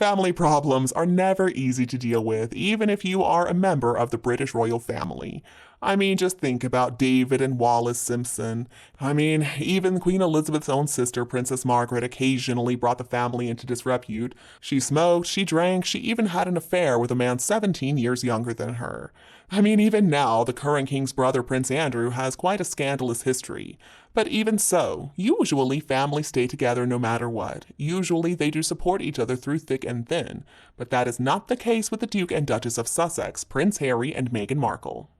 Family problems are never easy to deal with, even if you are a member of the British royal family. I mean, just think about David and Wallis Simpson. I mean, even Queen Elizabeth's own sister, Princess Margaret, occasionally brought the family into disrepute. She smoked, she drank, she even had an affair with a man 17 years younger than her. I mean, even now, the current king's brother, Prince Andrew, has quite a scandalous history. But even so, usually families stay together no matter what. Usually they do support each other through thick and thin. But that is not the case with the Duke and Duchess of Sussex, Prince Harry and Meghan Markle.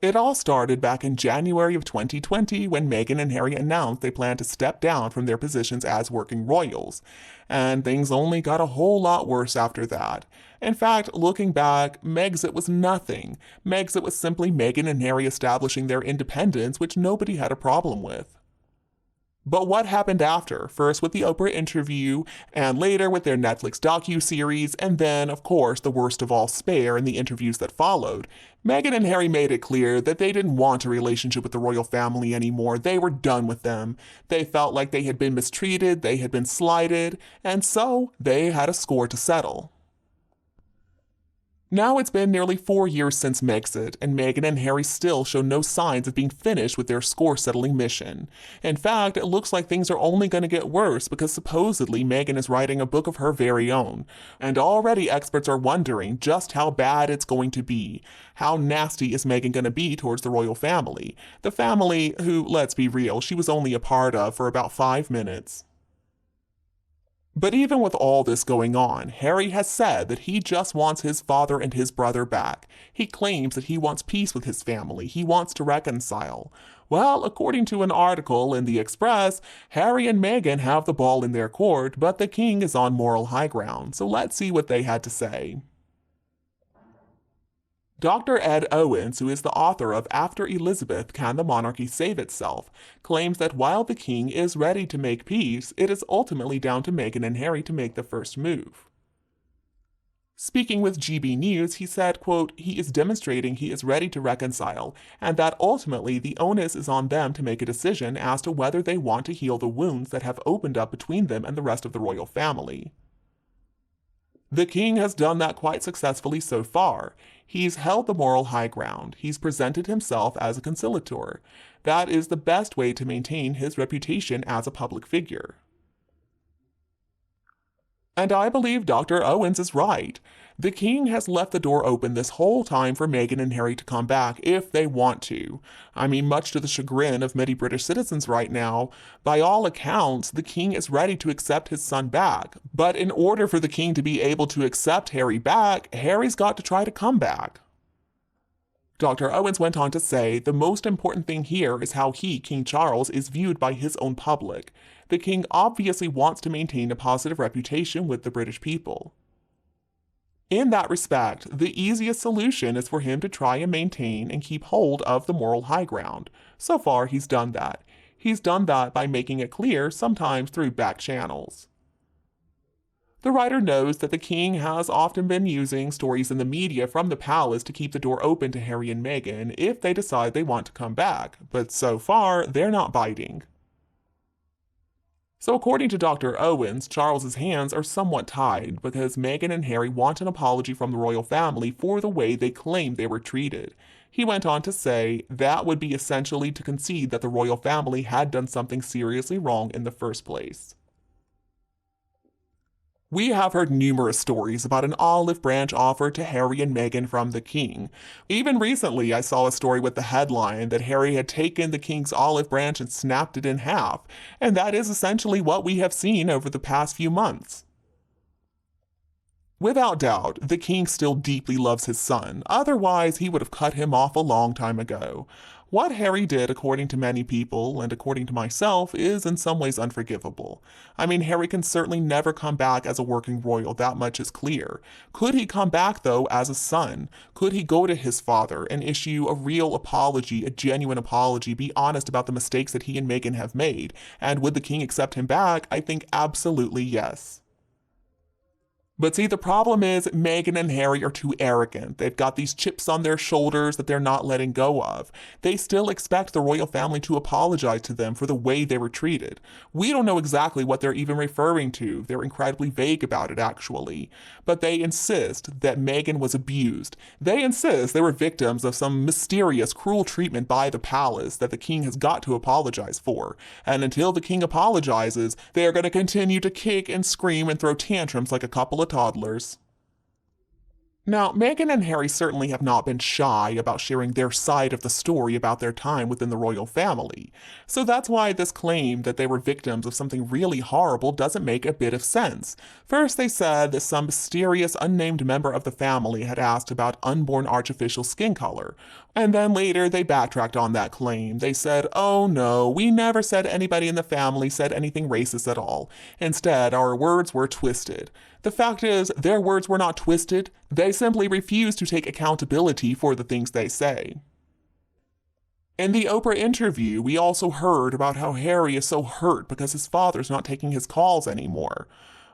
It all started back in January of 2020 when Meghan and Harry announced they planned to step down from their positions as working royals, and things only got a whole lot worse after that. In fact, looking back, Megxit was nothing. Megxit was simply Meghan and Harry establishing their independence, which nobody had a problem with. But what happened after? First with the Oprah interview, and later with their Netflix docu-series, and then, of course, the worst of all, Spare in the interviews that followed. Meghan and Harry made it clear that they didn't want a relationship with the royal family anymore. They were done with them. They felt like they had been mistreated, they had been slighted, and so they had a score to settle. Now it's been nearly 4 years since Megxit, and Meghan and Harry still show no signs of being finished with their score-settling mission. In fact, it looks like things are only going to get worse because supposedly Meghan is writing a book of her very own. And already experts are wondering just how bad it's going to be. How nasty is Meghan going to be towards the royal family? The family who, let's be real, she was only a part of for about 5 minutes. But even with all this going on, Harry has said that he just wants his father and his brother back. He claims that he wants peace with his family. He wants to reconcile. Well, according to an article in The Express, Harry and Meghan have the ball in their court, but the king is on moral high ground. So let's see what they had to say. Dr. Ed Owens, who is the author of After Elizabeth, Can the Monarchy Save Itself?, claims that while the king is ready to make peace, it is ultimately down to Meghan and Harry to make the first move. Speaking with GB News, he said, quote, "He is demonstrating he is ready to reconcile, and that ultimately the onus is on them to make a decision as to whether they want to heal the wounds that have opened up between them and the rest of the royal family." The king has done that quite successfully so far. He's held the moral high ground. He's presented himself as a conciliator. That is the best way to maintain his reputation as a public figure. And I believe Dr. Owens is right. The king has left the door open this whole time for Meghan and Harry to come back if they want to. I mean, much to the chagrin of many British citizens right now, by all accounts, the king is ready to accept his son back. But in order for the king to be able to accept Harry back, Harry's got to try to come back. Dr. Owens went on to say, the most important thing here is how he, King Charles, is viewed by his own public. The king obviously wants to maintain a positive reputation with the British people. In that respect, the easiest solution is for him to try and maintain and keep hold of the moral high ground. So far, he's done that. He's done that by making it clear, sometimes through back channels. The writer knows that the king has often been using stories in the media from the palace to keep the door open to Harry and Meghan if they decide they want to come back, but so far, they're not biting. So according to Dr. Owens, Charles's hands are somewhat tied because Meghan and Harry want an apology from the royal family for the way they claim they were treated. He went on to say that would be essentially to concede that the royal family had done something seriously wrong in the first place. We have heard numerous stories about an olive branch offered to Harry and Meghan from the king. Even recently, I saw a story with the headline that Harry had taken the king's olive branch and snapped it in half, and that is essentially what we have seen over the past few months. Without doubt, the king still deeply loves his son, otherwise he would have cut him off a long time ago. What Harry did, according to many people, and according to myself, is in some ways unforgivable. I mean, Harry can certainly never come back as a working royal, that much is clear. Could he come back, though, as a son? Could he go to his father and issue a real apology, a genuine apology, be honest about the mistakes that he and Meghan have made? And would the king accept him back? I think absolutely yes. But see, the problem is Meghan and Harry are too arrogant. They've got these chips on their shoulders that they're not letting go of. They still expect the royal family to apologize to them for the way they were treated. We don't know exactly what they're even referring to. They're incredibly vague about it, actually. But they insist that Meghan was abused. They insist they were victims of some mysterious, cruel treatment by the palace that the king has got to apologize for. And until the king apologizes, they are going to continue to kick and scream and throw tantrums like a couple of toddlers. Now, Meghan and Harry certainly have not been shy about sharing their side of the story about their time within the royal family. So that's why this claim that they were victims of something really horrible doesn't make a bit of sense. First, they said that some mysterious unnamed member of the family had asked about unborn artificial skin color. And then later, they backtracked on that claim. They said, oh no, we never said anybody in the family said anything racist at all. Instead, our words were twisted. The fact is, their words were not twisted. They simply refused to take accountability for the things they say. In the Oprah interview, we also heard about how Harry is so hurt because his father's not taking his calls anymore.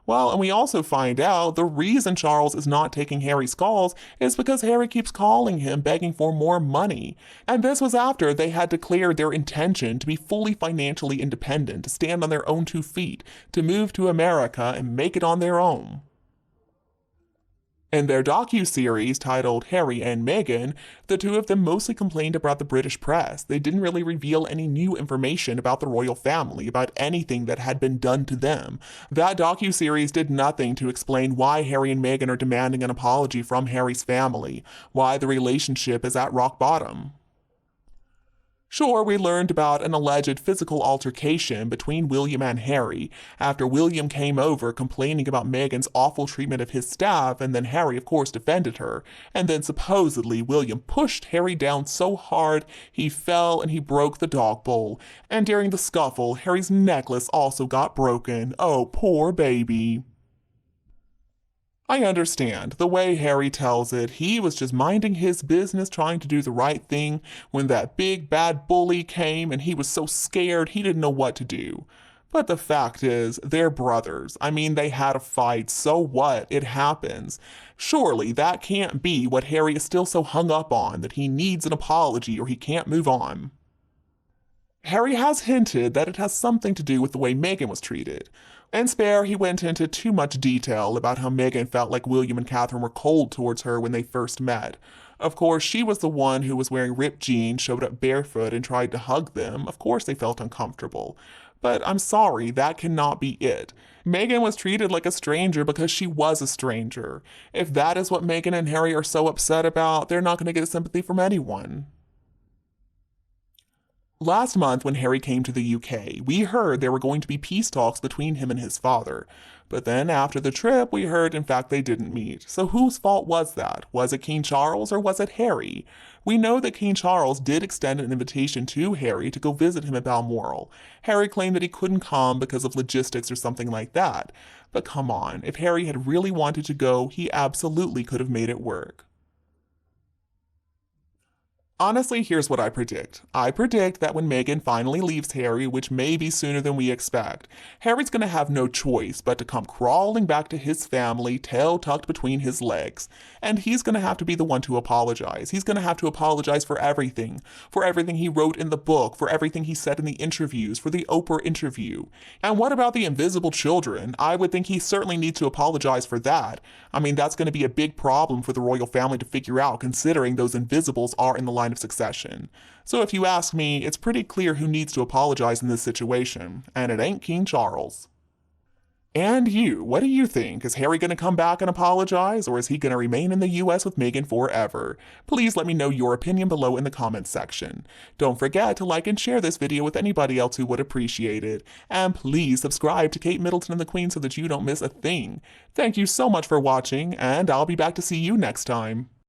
Well, and we also find out the reason Charles is not taking Harry's calls is because Harry keeps calling him begging for more money. And this was after they had declared their intention to be fully financially independent, to stand on their own 2 feet, to move to America and make it on their own. In their docu-series titled Harry and Meghan, the two of them mostly complained about the British press. They didn't really reveal any new information about the royal family, about anything that had been done to them. That docu-series did nothing to explain why Harry and Meghan are demanding an apology from Harry's family, why the relationship is at rock bottom. Sure, we learned about an alleged physical altercation between William and Harry after William came over complaining about Meghan's awful treatment of his staff, and then Harry, of course, defended her. And then supposedly William pushed Harry down so hard he fell and he broke the dog bowl. And during the scuffle, Harry's necklace also got broken. Oh, poor baby. I understand. The way Harry tells it, he was just minding his business, trying to do the right thing, when that big bad bully came and he was so scared he didn't know what to do. But the fact is, they're brothers. I mean, they had a fight, so what? It happens. Surely that can't be what Harry is still so hung up on, that he needs an apology or he can't move on. Harry has hinted that it has something to do with the way Meghan was treated. In Spare, he went into too much detail about how Meghan felt like William and Catherine were cold towards her when they first met. Of course, she was the one who was wearing ripped jeans, showed up barefoot, and tried to hug them. Of course they felt uncomfortable. But I'm sorry, that cannot be it. Meghan was treated like a stranger because she was a stranger. If that is what Meghan and Harry are so upset about, they're not going to get sympathy from anyone. Last month, when Harry came to the UK, we heard there were going to be peace talks between him and his father. But then after the trip, we heard in fact they didn't meet. So whose fault was that? Was it King Charles or was it Harry? We know that King Charles did extend an invitation to Harry to go visit him at Balmoral. Harry claimed that he couldn't come because of logistics or something like that. But come on, if Harry had really wanted to go, he absolutely could have made it work. Honestly, here's what I predict. I predict that when Meghan finally leaves Harry, which may be sooner than we expect, Harry's going to have no choice but to come crawling back to his family, tail tucked between his legs. And he's going to have to be the one to apologize. He's going to have to apologize for everything he wrote in the book, for everything he said in the interviews, for the Oprah interview. And what about the invisible children? I would think he certainly needs to apologize for that. I mean, that's going to be a big problem for the royal family to figure out, considering those invisibles are in the line of succession. So if you ask me, it's pretty clear who needs to apologize in this situation, and it ain't King Charles. And you, what do you think? Is Harry going to come back and apologize, or is he going to remain in the US with Meghan forever? Please let me know your opinion below in the comments section. Don't forget to like and share this video with anybody else who would appreciate it. And please subscribe to Kate Middleton and the Queen so that you don't miss a thing. Thank you so much for watching, and I'll be back to see you next time.